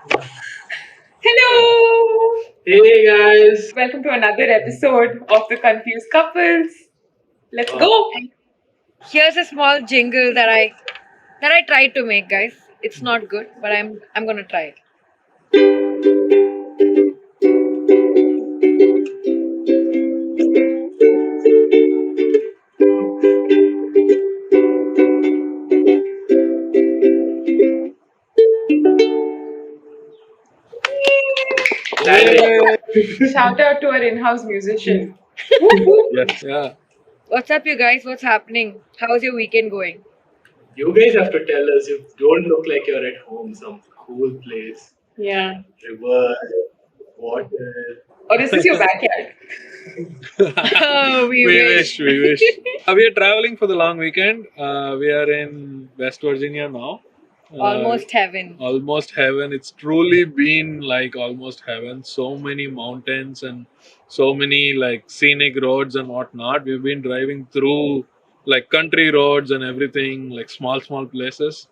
Hello! Hey guys! Welcome to another episode of the Confused Couples. Let's go! Here's a small jingle that I tried to make, guys. It's not good, but I'm gonna try it. Shout out to our in-house musician. Yes. Yeah. What's up, you guys? What's happening? How's your weekend going? You guys have to tell us. You don't look like you're at home, some cool place, Yeah. river, water. Or is this your backyard? Oh, we wish. We wish. We are traveling for the long weekend. We are in West Virginia now. Almost heaven. Almost heaven. It's truly been like almost heaven. So many mountains and so many like scenic roads and whatnot. We've been driving through like country roads and everything, like small places,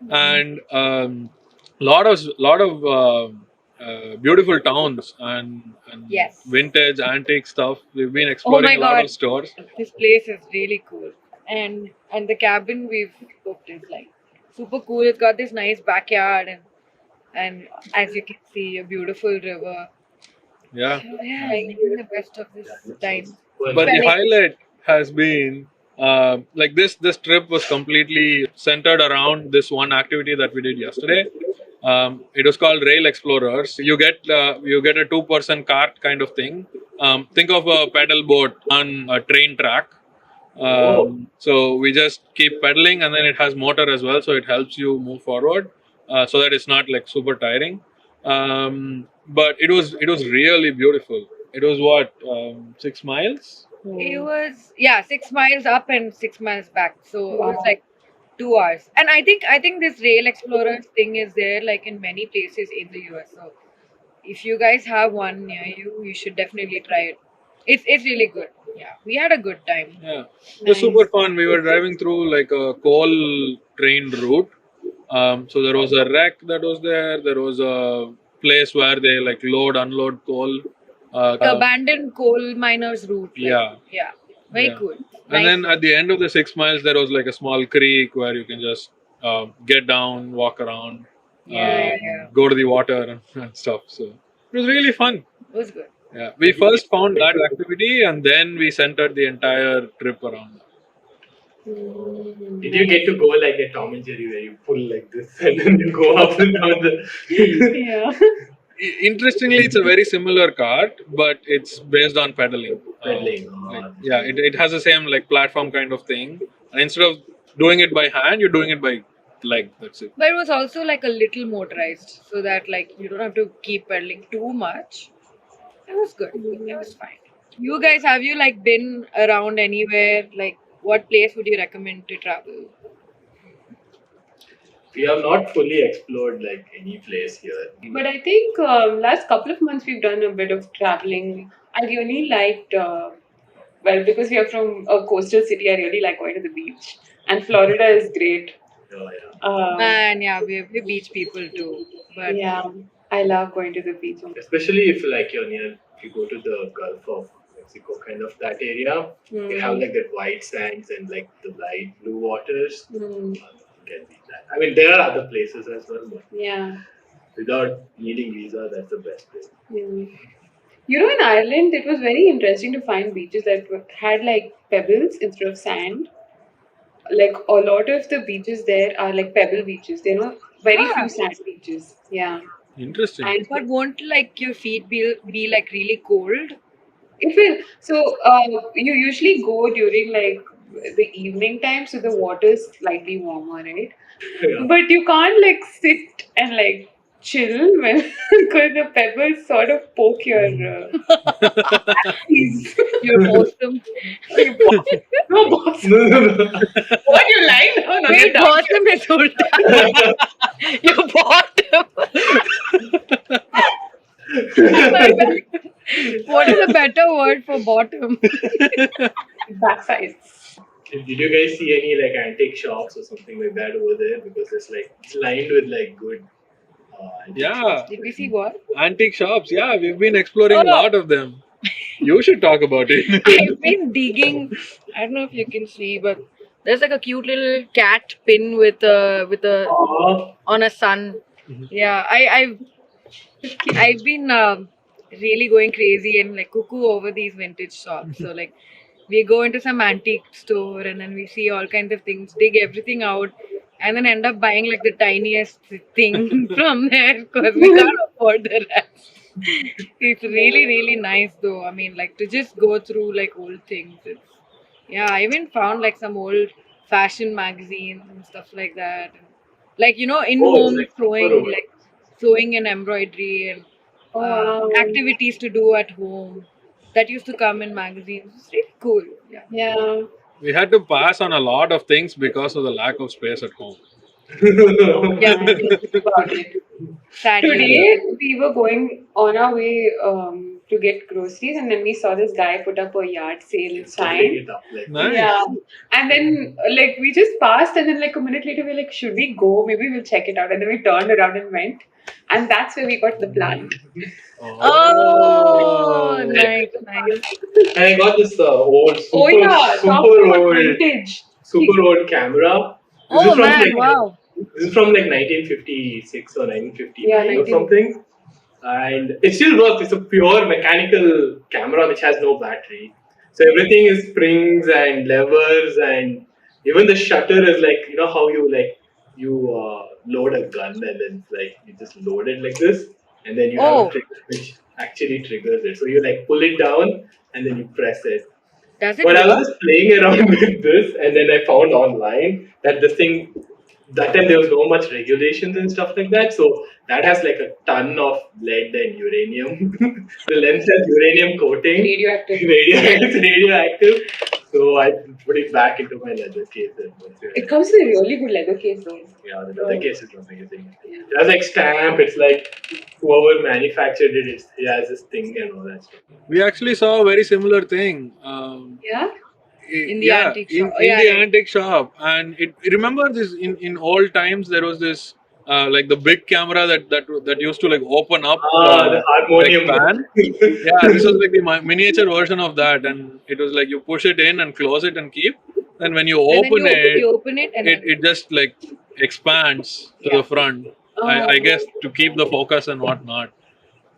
and lot of beautiful towns and Yes. vintage antique stuff. We've been Oh exploring my a lot god, of stores. this place is really cool. And the cabin we've booked is like super cool. It's got this nice backyard and as you can see, a beautiful river. Yeah. So yeah, making the best of this time. But the highlight has been like this trip was completely centered around this one activity that we did yesterday. It was called Rail Explorers. You get a two-person cart kind of thing. Think of a pedal boat on a train track. So we just keep pedaling, and then it has motor as well, so it helps you move forward, so that it's not like super tiring. But it was really beautiful. It was what 6 miles. It was 6 miles up and 6 miles back. So it was like 2 hours. And I think this Rail Explorers thing is there like in many places in the US. So if you guys have one near you, you should definitely try it. It's really good. Yeah, we had a good time. Yeah, it was super fun. We were driving through like a coal train route. So there was a wreck that was there. There was a place where they like load unload coal. The abandoned coal miners route. Yeah. Yeah. Very Yeah. cool. And Nice. then at the end of the 6 miles, there was like a small creek where you can just get down, walk around, Yeah. go to the water and stuff. So it was really fun. It was good. Yeah, we first found that activity and then we centered the entire trip around that. Did you get to go like the Tom and Jerry where you pull like this and then you go up and down the? Yeah. Interestingly, it's a very similar cart, but it's based on pedaling. Pedaling. It has the same like platform kind of thing. And instead of doing it by hand, you're doing it by leg. That's it. But it was also like a little motorized, so that like you don't have to keep pedaling too much. It was good. It was fine. You guys, have you like been around anywhere? Like, what place would you recommend to travel? We have not fully explored like any place here. But I think last couple of months we've done a bit of traveling. I really liked, because we are from a coastal city, I really like going to the beach. And Florida is great. Oh, yeah. Man, yeah, we're beach people too. But Yeah, I love going to the beach. Especially if like you're near, if you go to the Gulf of Mexico, kind of that area, you have like that white sands and like the light blue waters. Can be that. I mean, there are other places as well, but Yeah. without needing visa, that's the best place. Yeah. You know, in Ireland, it was very interesting to find beaches that had like pebbles instead of sand. Like a lot of the beaches there are like pebble beaches. There are very few sand beaches. Yeah. Interesting. And but won't like your feet be like really cold? it will. So you usually go during like the evening time, so the water is slightly warmer, right? Yeah. But you can't like sit and like chill when because the pebbles sort of poke your axes. Your bosom. No, boss. No. What you like? No, no, Wait, you're done. bosom is ulta. Your bottom. What is a better word for bottom? Backsides. Did you guys see any like antique shops or something like that over there? Because it's like it's lined with like good Yeah, Did we see what? antique shops. Yeah, we've been exploring a Oh. lot of them. You should talk about it. I've been digging. I don't know if you can see, but there's like a cute little cat pin with a Oh, on a sun. Yeah, I've been really going crazy and like cuckoo over these vintage shops. So like we go into some antique store and then we see all kinds of things, dig everything out, and then end up buying like the tiniest thing from there because we can't afford the rest. It's really really nice though. I mean, like to just go through like old things. It's, yeah, I even found like some old fashion magazines and stuff like that. And, like in oh, it's home like super old. sewing and embroidery and Oh, wow. activities to do at home that used to come in magazines. It's really cool. Yeah. Yeah. We had to pass on a lot of things because of the lack of space at home. Yeah. About it. Sadly. Today we were going on our way to get groceries, and then we saw this guy put up a yard sale Putting sign. it up like Nice. Yeah, and then like we just passed, and then like a minute later we're like, should we go? Maybe we'll check it out. And then we turned around and went, and that's where we got the plant. Oh, nice, nice. And I got this old, super, Oh yeah, super talking about old, vintage. super old camera. This Oh is from man, like, wow. This is from like 1956 or 1959 Yeah, or 19. something. And it still works. It's a pure mechanical camera which has no battery. So everything is springs and levers, and even the shutter is like, you know how you load a gun and then like you just load it like this, and then you have Oh. a trigger which actually triggers it. So you like pull it down and then you press it. Does it But I was work? just playing around with this, and then I found online that this thing, that time there was no much regulations and stuff like that, so that has like a ton of lead and uranium. The lens has uranium coating. Radioactive. It's radioactive. So I put it back into my leather case. And It comes with a really good leather case though. yeah, the leather case is amazing. It has like stamp. It's like whoever manufactured it, it has this thing and all that stuff. We actually saw a very similar thing. Yeah. In the antique shop. In Oh, yeah, the yeah. antique shop, and remember this in old times there was this like the big camera that used to like open up The harmonium. like fan. Yeah, this was like the miniature version of that, and it was like you push it in and close it and keep. And when you And then open you open it and then it just like expands to the front. I guess to keep the focus and whatnot.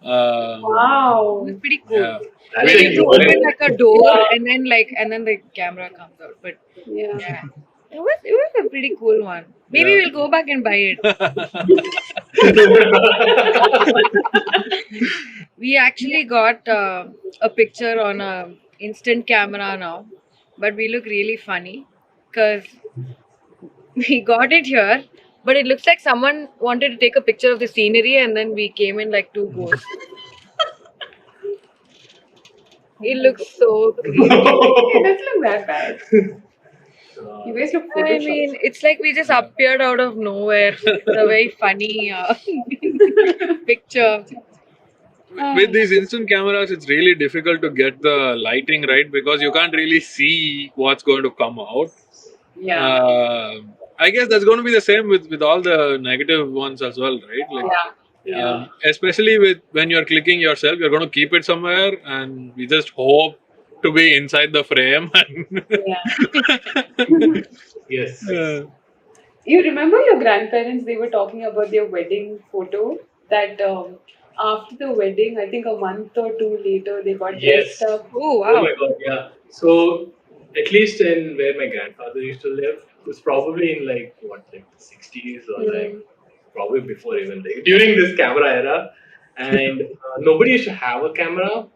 Wow. it was pretty cool. Yeah. That's Maybe like to open like a door and then the camera comes out. But Yeah. yeah, it was a pretty cool one. Maybe Yeah. we'll go back and buy it. We actually got a picture on a instant camera now, but we look really funny because we got it here, but it looks like someone wanted to take a picture of the scenery and then we came in like two ghosts. It looks so creepy. It doesn't look that bad. You guys look I Photoshop. mean, it's like we just appeared out of nowhere. It's a very funny picture. With these instant cameras, it's really difficult to get the lighting right because you can't really see what's going to come out. Yeah. I guess that's going to be the same with all the negative ones as well, right? Like, Yeah. especially with when you're clicking yourself, you're going to keep it somewhere, and we just hope to be inside the frame. Yeah. Yes. You remember your grandparents? They were talking about their wedding photo. That after the wedding, I think a month or two later, they got Yes. dressed up. Oh Oh wow! my god, yeah. So at least in where my grandfather used to live, it was probably in like the 60s or like probably before even like during this camera era, and nobody used to have a camera.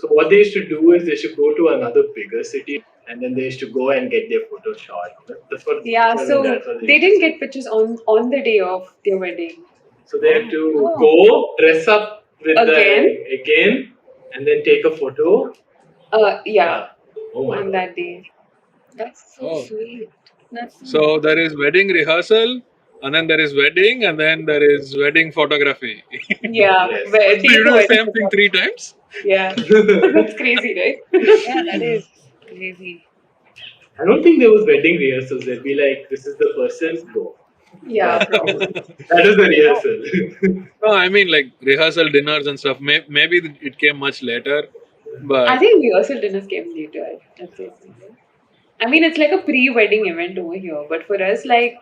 So what they used to do is they should go to another bigger city, and then they used to go and get their photo shot. That's what. Yeah, that's so what they they used didn't to get pictures on the day of their wedding. So they have to Oh. go dress up with Again? and then take a photo. Yeah, Oh my on god. that day. That's so Oh. sweet. That's So there is wedding rehearsal, and then there is wedding, and then there is wedding photography. Yeah, Yes. where So you do the same thing 3 times? Yeah, that's crazy, right? yeah, that is crazy. I don't think there was wedding rehearsals. They'd be like, "This is the person, go." Yeah, probably. That is the rehearsal. No, I mean like rehearsal dinners and stuff. Maybe it came much later, I but think rehearsal dinners came later. I'd say. I mean, it's like a pre-wedding event over here, but for us, like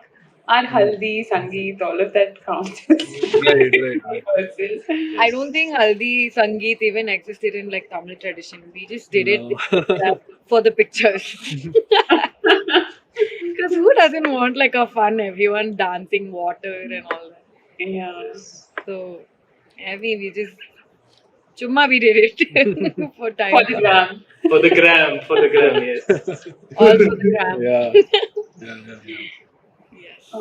our haldi, sangeet, all of that counts as right. rehearsal. I don't think Haldi Sangeet even existed in like Tamil tradition. We just did it No. for the pictures. Because who doesn't want like a fun, everyone dancing, water and all that. Yeah. So, we just chumma we did it for time. For the gram. For the gram, yes. All for the gram. Yeah. Yes.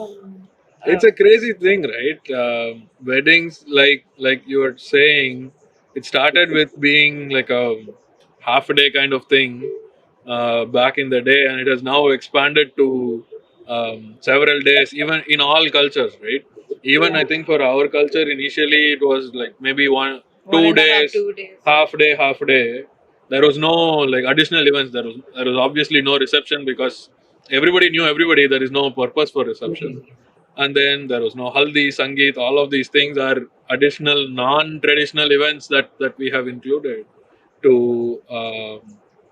It's a crazy thing, right? Weddings, like you were saying, it started with being like a half a day kind of thing back in the day, and it has now expanded to several days, even in all cultures, right? Even I Yeah. think for our culture, initially it was like maybe One two and a half, days, 2 days. half day. There was no like additional events. There was obviously no reception because everybody knew everybody. There is no purpose for reception, and then there was no haldi, sangeet. All of these things are additional non-traditional events that we have included to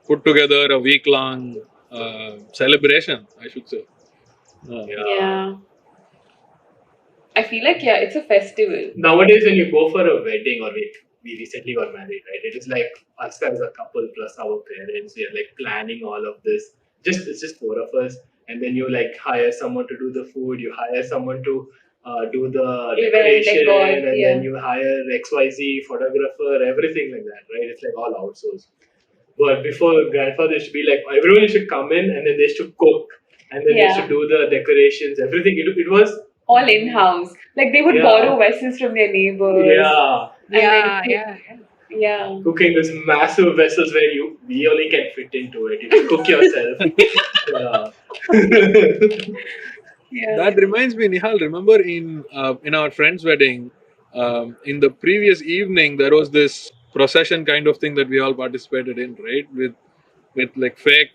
put together a week-long celebration, I should say. Yeah. I feel like, yeah, it's a festival. Nowadays, when you go for a wedding, or we recently got married, right? It is like us as a couple plus our parents. We are like planning all of this. It's just four of us, and then you like hire someone to do the food. You hire someone to do the Event, decoration, decor, and yeah. then you hire XYZ photographer, everything like that, right? It's like all outsourced. But before, grandfather used to be like everyone used to come in, and then they used to cook, and then they used Yeah. to do the decorations, everything. It was All in-house. Like they would Yeah. borrow vessels from their neighbors. yeah. And then Yeah. Yeah. Cooking these massive vessels where we only can fit into it. You can cook yourself. Yeah. That reminds me, Nihal. Remember in our friend's wedding, in the previous evening, there was this procession kind of thing that we all participated in, right? With like fake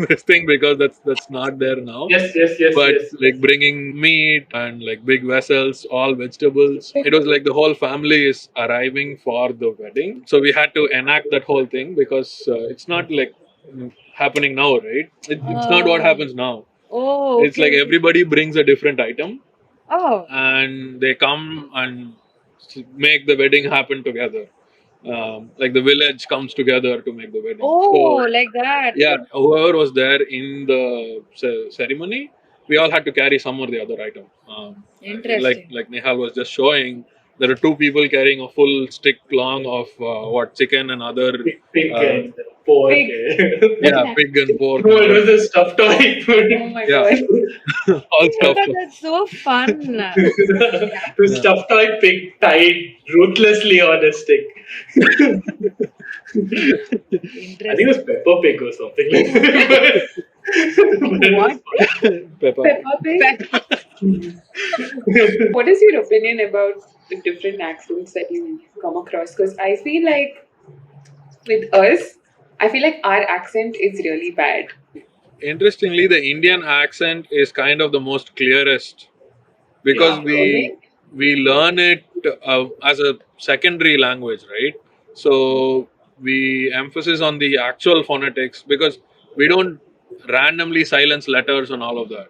this thing because that's not there now. But Yes. like bringing meat and like big vessels, all vegetables. It was like the whole family is arriving for the wedding. So we had to enact that whole thing because it's not like happening now, right? It's not what happens now. Oh, It's like okay. everybody brings a different item Oh, and they come and make the wedding happen together. Like the village comes together to make the wedding. So like that. yeah, whoever was there in the ceremony, we all had to carry some or the other item. Interesting. Like Nihal was just showing, there are two people carrying a full stick long of what chicken and other Pig uh, and pork. Pig. yeah, pig and pork. No, it was a stuffed toy. Oh my Yeah. god. All Oh stuff. my God, that's so fun. To stuffed toy pig tied ruthlessly on a stick. I think it was Peppa Pig or something. What? Peppa. Peppa Pig. What is your opinion about the different accents that you come across? Because I feel like with us, I feel like our accent is really bad. Interestingly, the Indian accent is kind of the most clearest because Yeah. we learn it as a secondary language, right? So we emphasis on the actual phonetics because we don't randomly silence letters and all of that.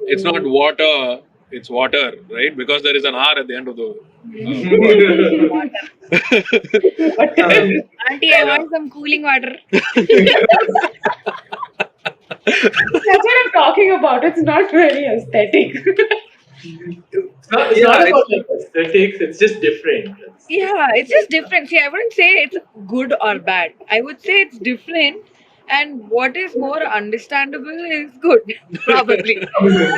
It's not water, it's water, right? Because there is an R at the end of the word. Auntie, I want some cooling water. That's what I'm talking about. It's not very aesthetic. It's not about like aesthetics, it's just different. Yeah, it's just different. See, I wouldn't say it's good or bad. I would say it's different, and what is more understandable is good, probably. I mean,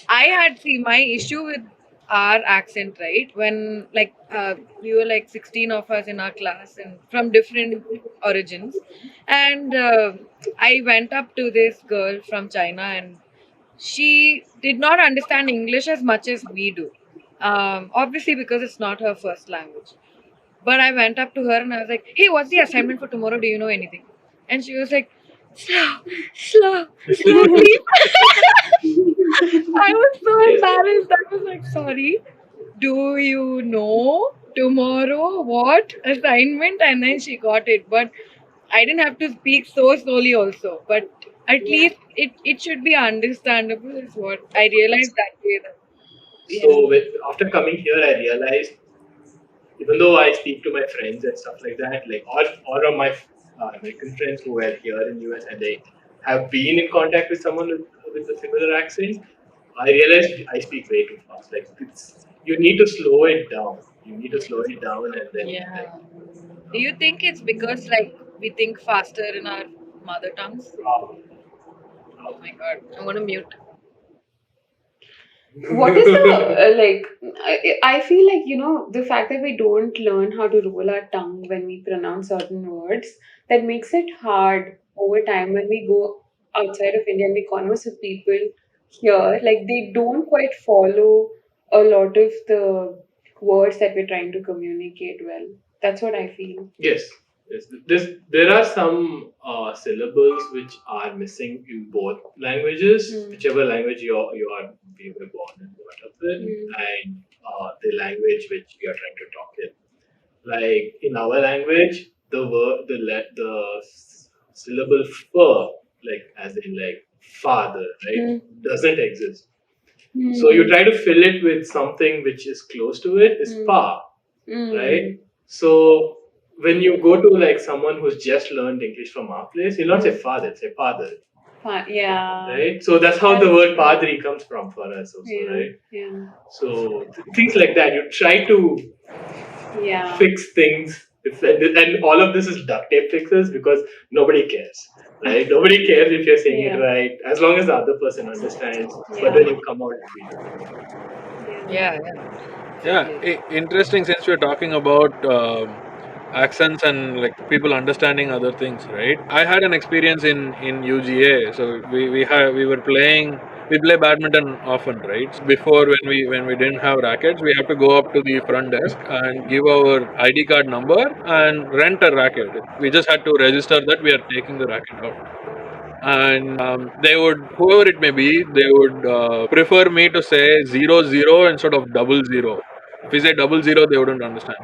I had my issue with our accent, right? When like we were like 16 of us in our class and from different origins, and I went up to this girl from China, and she did not understand English as much as we do. Obviously, because it's not her first language. But I went up to her and I was like, "Hey, what's the assignment for tomorrow? Do you know anything?" And she was like, "Slow, slow, please." I was so embarrassed. I was like, sorry, do you know tomorrow what assignment? And then she got it. But I didn't have to speak so slowly also. But at least it should be understandable is what I realized that way. So after coming here, I realized even though I speak to my friends and stuff like that, like all of my American friends who are here in US and they have been in contact with someone with a similar accent, I realized I speak way too fast. Like you need to slow it down. You need to slow it down and then Yeah. Do you think it's because like we think faster in our mother tongues? um, Oh my god, I'm gonna mute. What is the like? I feel like the fact that we don't learn how to roll our tongue when we pronounce certain words, that makes it hard over time when we go outside of India and we converse with people here. Like they don't quite follow a lot of the words that we're trying to communicate well. That's what I feel. yes. Yes, there are some syllables which are missing in both languages, whichever language you were born and brought up in, and the language which you are trying to talk in. Like in our language, the syllable "fur," like as in like father, right, doesn't exist. So you try to fill it with something which is close to it, is pa, right? So when you go to like someone who's just learned English from our place, you'll not say father, say father, Yeah. right? So that's how the word padri comes from for us also, Yeah. right? Yeah. So things like that. You try to Yeah. fix things. And all of this is duct tape fixes because nobody cares, right? Nobody cares if you're saying it right, as long as the other person understands. But then you come out and be Yeah, Interesting, since we're talking about accents and like people understanding other things, right? I had an experience in UGA. So we were playing. We play badminton often, right? So before, when we didn't have rackets, we have to go up to the front desk and give our ID card number and rent a racket. We just had to register that we are taking the racket out. And they would, whoever it may be, they would prefer me to say 00 instead of 00. If we say 00, they wouldn't understand.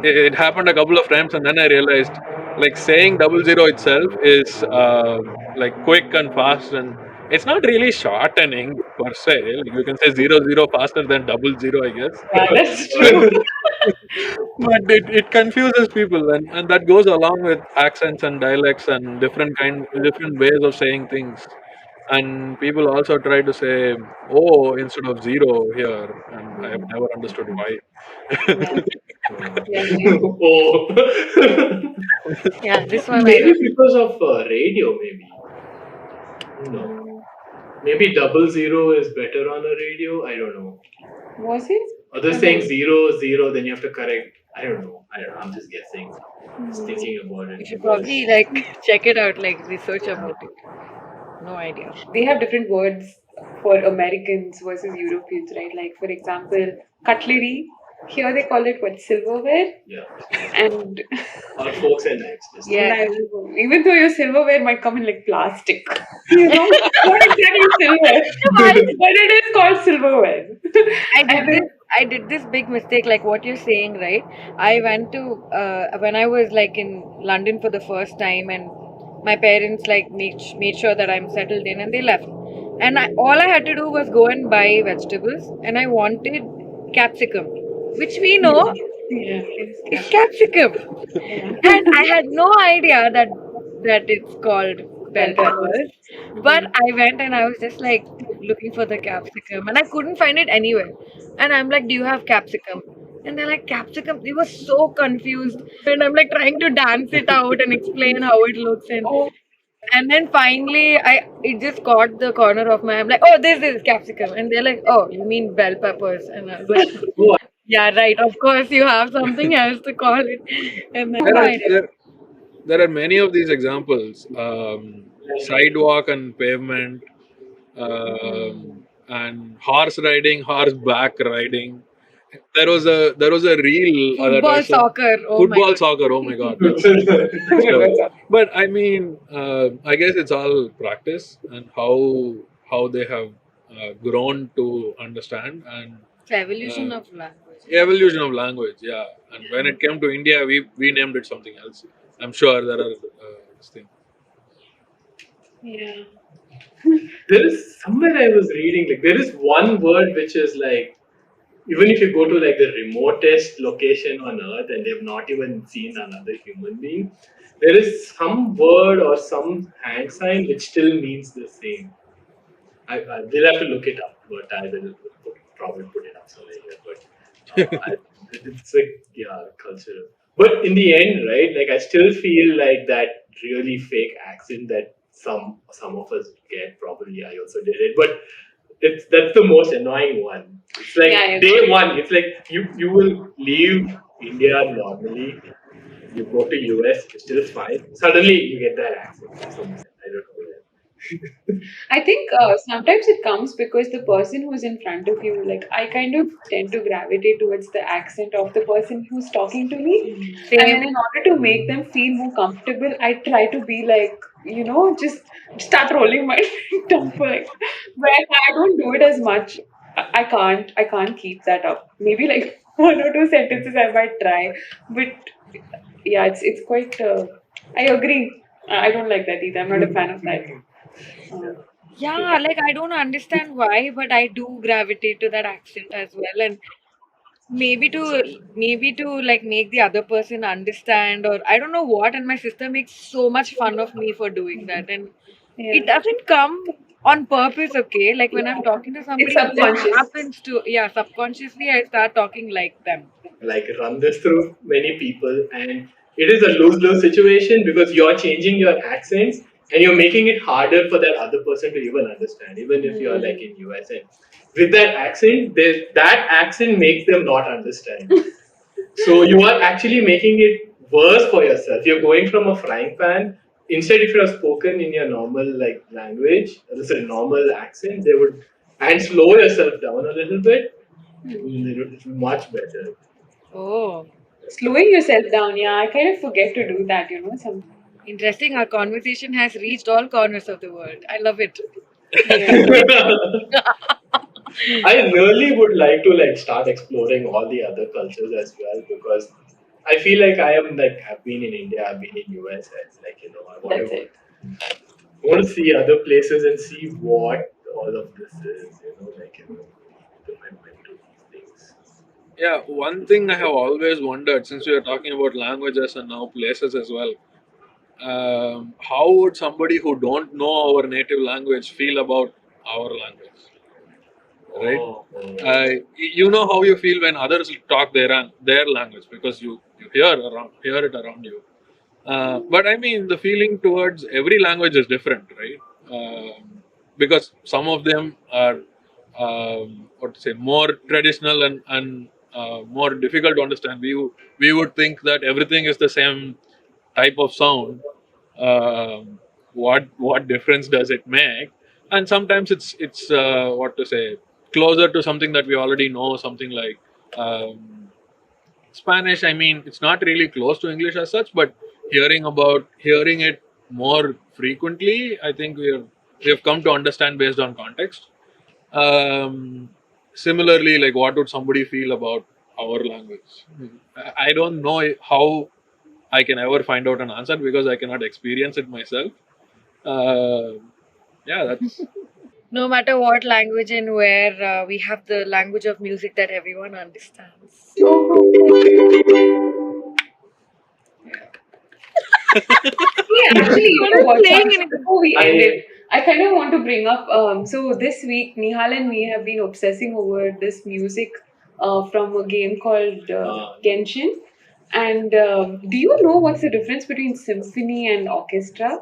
It happened a couple of times, and then I realized, like, saying 00 itself is like quick and fast, and it's not really shortening per se. Like, you can say 00 faster than 00, I guess. Yeah, that's true. But it confuses people, and that goes along with accents and dialects and different ways of saying things. And people also try to say "oh" instead of "zero" here, and I have never understood why. Yeah. Yeah. oh. yeah. This one I Maybe don't. because of radio, maybe. No. Maybe 00 is better on a radio. I don't know. Was it? Others saying 00, then you have to correct. I don't know. I'm just guessing. Just thinking about it. You should probably like check it out, like research about it. No idea. They have different words for Americans versus Europeans, right? Like, for example, cutlery. Here they call it what? Silverware. Yeah. And Or forks and knives. Yeah. even though your silverware might come in like plastic, not exactly silver, but it is called silverware. I did this big mistake, like what you're saying, right? I went to when I was like in London for the first time, and my parents like made sure that I'm settled in, and they left. And all I had to do was go and buy vegetables, and I wanted capsicum, which we know is capsicum. And I had no idea that it's called bell peppers. But I went and I was just like looking for the capsicum, and I couldn't find it anywhere. And I'm like, "Do you have capsicum?" And they're like, "Capsicum." They were so confused, and I'm like trying to dance it out and explain how it looks, and then finally it just caught the corner of my. I'm like, "Oh, this is capsicum," and they're like, "Oh, you mean bell peppers?" And I was like, "Yeah, right. Of course, you have something else to call it." And then There are I there are many of these examples. Sidewalk and pavement, and horse riding, horseback riding. There was a reel that I football, saw. soccer. Oh my Football, god. soccer. Oh my god. So, but I mean, I guess it's all practice and how how they have grown to understand, and It's evolution of language. evolution of language. Yeah, and when it came to India, we named it something else. I'm sure there are this thing. Yeah. There is somewhere I was reading, like there is one word which is like, even if you go to like the remotest location on earth and they've not even seen another human being, there is some word or some hand sign which still means the same. I will have to look it up, but I will probably put it up somewhere here. But it's like, yeah, culture. But in the end, right? Like I still feel like that really fake accent that some of us get. Probably I also did it, but that's the most annoying one. It's like Yeah, day one. It's like you will leave India normally. You go to US, it's still fine. Suddenly you get that accent somewhere. I don't know where. I think sometimes it comes because the person who's in front of you, like I kind of tend to gravitate towards the accent of the person who's talking to me. And then Same. in order to make them feel more comfortable, I try to be like, just start rolling my tongue for like, but I don't do it as much. I can't keep that up. Maybe like one or two sentences I might try, but yeah, it's quite. I agree. I don't like that either. I'm not a fan of that. Um, Yeah, like I don't understand why, but I do gravitate to that accent as well. And maybe to like make the other person understand, or I don't know what. And my sister makes so much fun of me for doing that. And it yeah. doesn't come on purpose, okay? Like when I'm talking to It's somebody, it just subconscious. happens to, yeah, subconsciously I start talking like them. Like run this through many people, and it is a lose-lose situation because you're changing your accents and you're making it harder for that other person to even understand, even if you're like in US. And with that accent, that accent makes them not understand. So you are actually making it worse for yourself. You're going from a frying pan. Instead, if you have spoken in your normal like language, sorry, normal accent, they would, and slow yourself down a little bit. It's much better. Oh, Slowing yourself down, yeah, I kind of forget to do that, sometimes. interesting. Our conversation has reached all corners of the world. I love it. Yeah. I really would like to like start exploring all the other cultures as well, because I feel like I am like, I've been in India, I've been in US, and like I want That's to it. see other places and see what all of this is. Like put my mind to these things. Yeah, one thing I have always wondered, since we are talking about languages and now places as well, how would somebody who don't know our native language feel about our language, right? Oh, You know how you feel when others talk their language because you hear it around you. But I mean, the feeling towards every language is different, right? Because some of them are what to say, more traditional and more difficult to understand. We would think that everything is the same type of sound. What difference does it make? And sometimes it's what to say, closer to something that we already know, something like um, Spanish. I mean, it's not really close to English as such, but hearing it more frequently, I think we have come to understand based on context. um, Similarly, like what would somebody feel about our language? I don't know how I can ever find out an answer because I cannot experience it myself. uh, yeah, that's No matter what language and where, we have the language of music that everyone understands. Yeah, actually, you What know is what, playing Chance, in it? before we end I it, I kind of want to bring up. So this week, Nihal and me have been obsessing over this music from a game called Genshin. And do you know what's the difference between symphony and orchestra?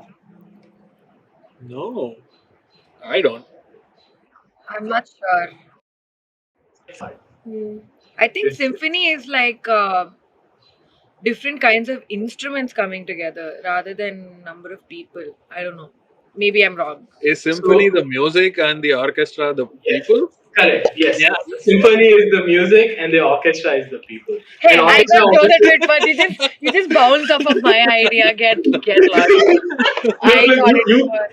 no, I don't. I'm not sure. fine. Hmm. I think It's symphony is like different kinds of instruments coming together rather than number of people. I don't know. Maybe I'm wrong. Is symphony so the music and the orchestra the yes, people? correct. Yes, Yeah, yes. The symphony is the music and the orchestra is the people. And Hey, I orchestra got closer to obviously. it, but you just bounce off of my idea. Get lost. No, I no, thought it you was.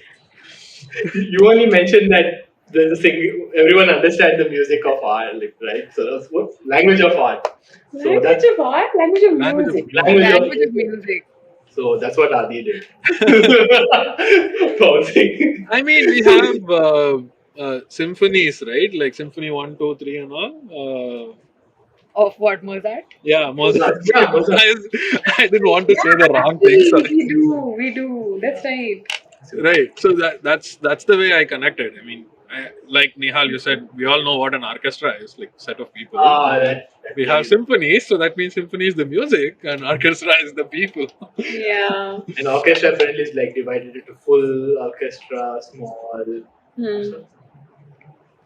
You only mentioned that there's a sing. Everyone understands the music of art, like, right? So that's what language of art. So Language that's of art, language of Language of music. music. language of Language of music. music. So that's what Adi did. Bouncing. I mean, we have symphonies, right? Like Symphony 1, 2, 3, and all. Of what, Mozart? Yeah, Mozart. Mozart. Yeah, Mozart. I didn't want to say Yeah, the wrong thing, actually, sorry. we do. That's right. Right. So that's the way I connected. I mean, like Nihal, you said, we all know what an orchestra is, like set of people. That We have symphonies, so that means symphony is the music, and orchestra is the people. Yeah. And orchestra apparently is like divided into full orchestra, small, Hmm. so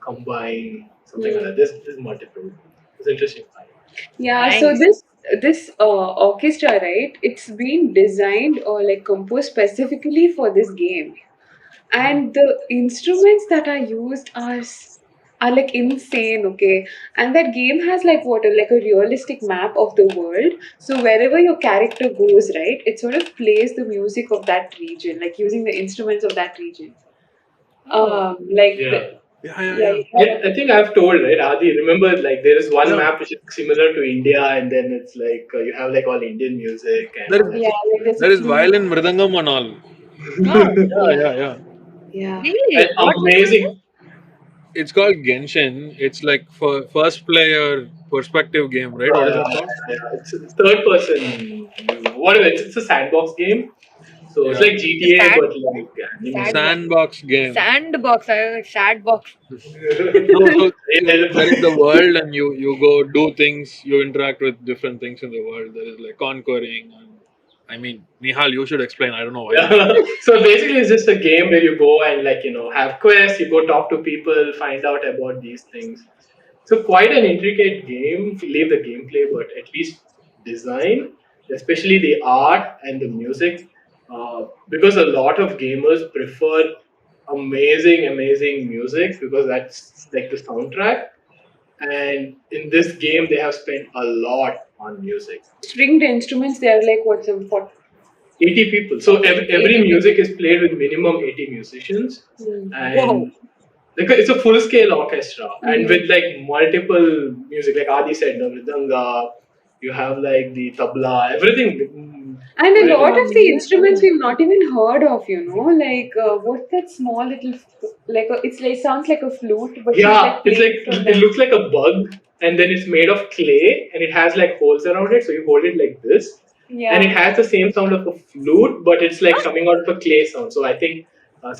combined, something like that. There's multiple. It's interesting. Yeah, so Nice. this orchestra, right? It's been designed or like composed specifically for this game, and the instruments that are used are like insane. Okay, and that game has like like a realistic map of the world. So wherever your character goes, right, it sort of plays the music of that region, like using the instruments of that region. Oh. Like Yeah. Yeah, yeah, yeah, yeah. you Yeah, have I think I've told, right, Adi. Remember, like there is one Yeah. map which is similar to India, and then it's like you have like all Indian music and There all is yeah, that. like there's a there is flute. violin, mridangam, and all. Oh, Yeah, Yeah, yeah, yeah. yeah. And really? What game is it? amazing. It's called Genshin. It's like for first player perspective game, right? What is it called? It's third person. Whatever. It's a sandbox game. So it's Yeah. like The GTA, sand, but like anime. sandbox. Sandbox game. Sandbox. I was like, Shadbox. No, so there is the Yeah. world, and you go do things. You interact with different things in the world. There is like conquering, and I mean, Nihal, you should explain. I don't know why. Yeah. So basically, it's just a game where you go and like have quests. You go talk to people, find out about these things. So quite an intricate game. Leave the gameplay, but at least design, especially the art and the music, because a lot of gamers prefer amazing music because that's like the soundtrack. And in this game, they have spent a lot on music. Stringed instruments, they are like what some for 80 people. So every 80 music is played with minimum 80 musicians, Whoa. and because it's a full scale orchestra, and Mhm. with like multiple music, like Adi said, the mridanga, you have like the tabla, everything. And a lot of the instruments Yeah. we've not even heard of, like what's that small little it's like sounds like a flute, but he's Yeah, like it's playing like from it that. looks like a bug, and then it's made of clay, and it has like holes around it, so you hold it like this, and it Yeah. has the same sound of a flute, but it's like coming out of a clay sound. So I think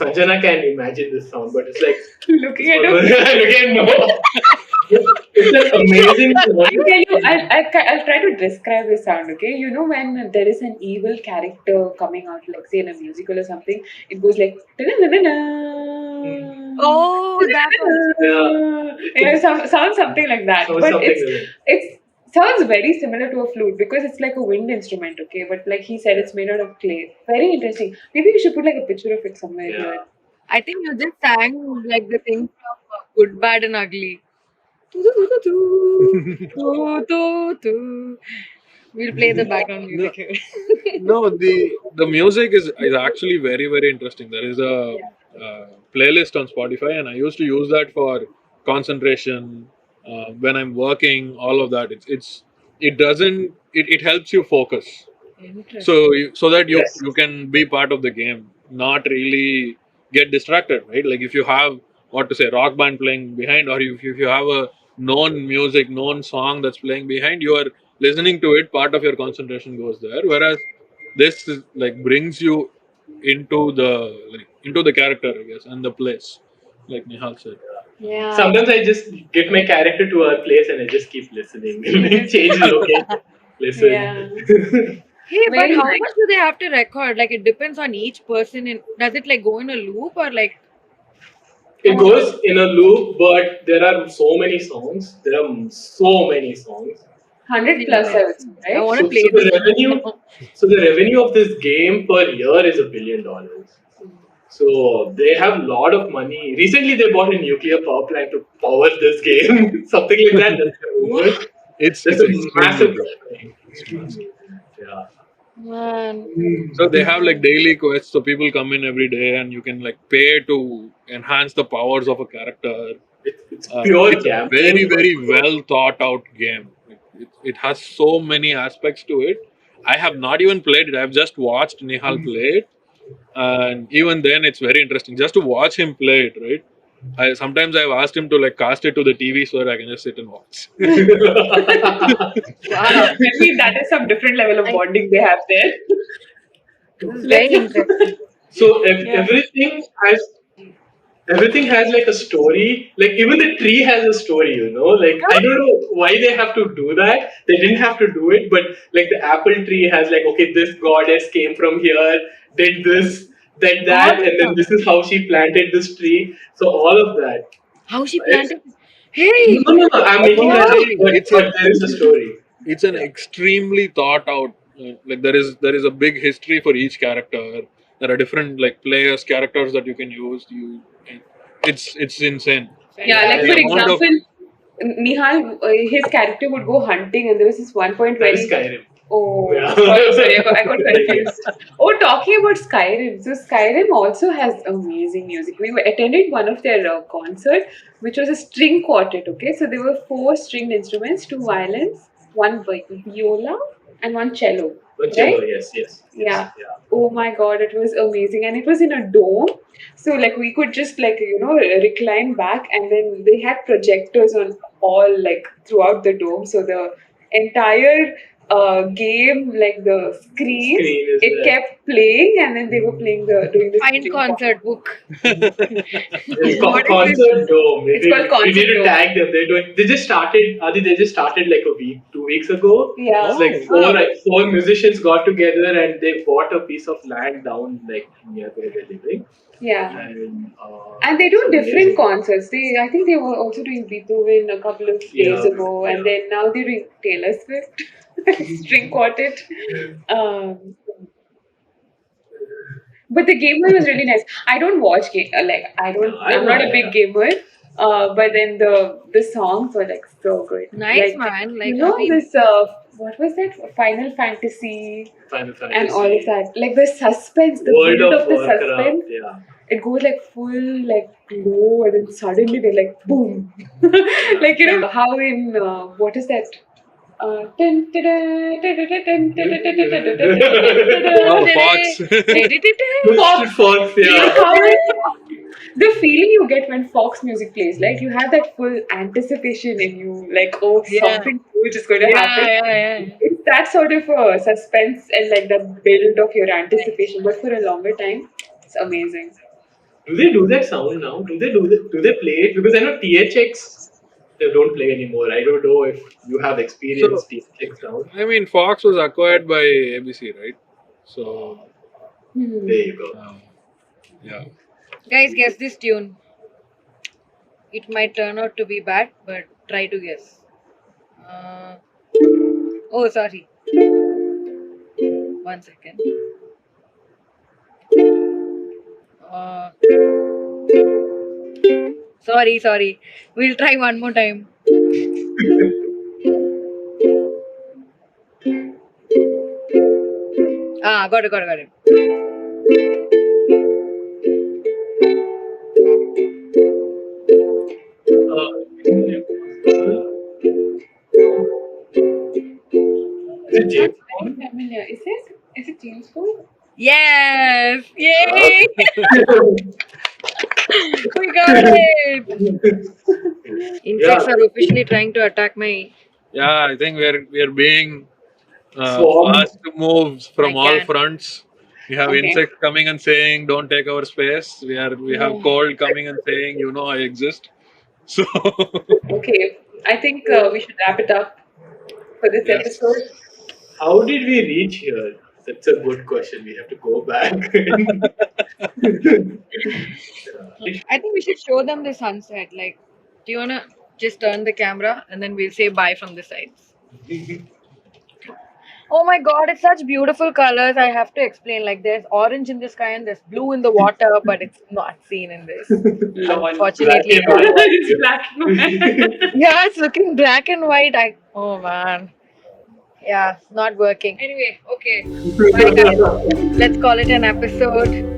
Sanjana can imagine this sound, but it's like Looking it's at almost him. again no. It's an amazing I'll sound. tell you, I'll try to describe the sound, okay? You know, when there is an evil character coming out, like say in a musical or something, it goes like, Oh, that one. yeah, sounds something like that. Sounds But something it's like that. it's sounds very similar to a flute because it's like a wind instrument, okay? But like he said, it's made out of clay. Very interesting. Maybe you should put like a picture of it somewhere Yeah. here. I think you just sang like the thing from Good, Bad, and Ugly. We'll play the background No, music here. no, the music is actually very interesting. There is a playlist on Spotify, and I used to use that for concentration when I'm working. All of that. It doesn't it helps you focus. Interesting. So that you Yes. you can be part of the game, not really get distracted, right? Like if you have what to say rock band playing behind, or if you have a known song that's playing behind, you are listening to it, part of your concentration goes there, whereas this is like brings you into the into the character, I guess, and the place, like Nihal said. Yeah. Sometimes I just get my character to a place and I just keep listening. Change the location. Listen. Yeah. Hey, but Very how nice. much do they have to record? Like it depends on each person. And does it like go in a loop or like It goes in a loop, but there are so many songs. There are so many songs. 100 plus, I would say, I right? want to So, play so the this. revenue, so the revenue of this game per year is $1 billion. So they have a lot of money. Recently, they bought a nuclear power plant to power this game, something like that. That's the rumor. It's That's a extremely massive big. company. It's massive. Yeah. Man. So they have like daily quests, so people come in every day, and you can like pay to enhance the powers of a character. It's pure It's a very gambling, but very well thought out game. It has so many aspects to it. I have not even played it. I've just watched Nihal play it, and even then, it's very interesting just to watch him play it. Right. Sometimes I've asked him to like cast it to the TV so that I can just sit and watch. Wow. Maybe that is some different level of I, bonding they have there. this is very Let's. interesting. so Yeah. everything has like a story. Like even the tree has a story, you know. Like I don't know why they have to do that. They didn't have to do it, but like the apple tree has like, okay, this goddess came from here, did this, did that, and then this is how she planted this tree. So all of that. How she It's, planted. Hey! no. I'm That's making what that I'm Wow! up, saying. but there is a story. It's an Yeah. extremely thought out. Like there is a big history for each character. There are different like players characters that you can use. It's insane. Yeah, like The for amount of example, Nihal, his character would go hunting, and there was this one point where That is he. Skyrim. Oh, Yeah. sorry, I got Like, confused. Oh, talking about Skyrim. So Skyrim also has amazing music. We attended one of their concert, which was a string quartet. Okay, so there were four stringed instruments, two violins, one viola, and one cello. but Right? yes. Yeah. Yeah. Oh my God, it was amazing. And it was in a dome. So like we could just like, recline back, and then they had projectors on all like throughout the dome. So the entire game, like the screens, Screen is it there. kept playing, and then they were playing doing the Find string concert book. It's What is this? concert dome. It's called We need Concert to Dome. tag them. They just started. Adi, they just started like a week, 2 weeks ago. Yeah. It's like four musicians got together and they bought a piece of land down like near where they're living. Yeah. And And they do it's different amazing. concerts. I think they were also doing Beethoven a couple of days Yeah, ago, and yeah. then now they're doing Taylor Swift string quartet. Um, but the Game Boy was really nice. I don't watch game like I don't. I I'm know, not a big yeah. gamer. But then the songs were like so good. Nice, Like man. Like, I mean, this what was that Final Fantasy Final and all of Fantasy, that. Like the suspense, the World build of of the Warcraft, suspense. yeah. It goes like full like low, and then suddenly they're like boom. Like how in what is that? oh, Fox. Twisted Fox, Like yeah. how the feeling you get when Fox music plays, like you have that full anticipation in you, like oh yeah. something huge is going to Yeah, happen. yeah. It's that sort of suspense and like the build of your anticipation, but for a longer time, it's amazing. Do they do that sound now? Do they play it? Because I know THX they don't play anymore. I don't know if you have So experienced THX sound. I mean, Fox was acquired by ABC, right? So There you go. yeah. Guys, guess this tune. It might turn out to be bad, but try to guess. Oh, sorry. 1 second. Sorry. We'll try one more time. Got it. Is it James Very Bond? familiar. Is it James Bond? Yes! Yay! We got it! Insects Yeah, are officially trying to attack my. Yeah, I think we're being Swarm. asked to move from I all can. fronts. We have Okay. insects coming and saying, "Don't take our space." We have Yeah. cold coming and saying, "You know I exist." So Okay. I think we should wrap it up for this yes. episode. How did we reach here? That's a good question. We have to go back. I think we should show them the sunset. Like, do you wanna just turn the camera and then we'll say bye from the sides? Oh my god, it's such beautiful colors. I have to explain. Like, there's orange in the sky and there's blue in the water, but it's not seen in this. Lol. Unfortunately, Black and white. It's black and white. yeah, it's looking black and white. Oh man, Yeah, not working. Anyway, okay. Bye, guys. Let's call it an episode.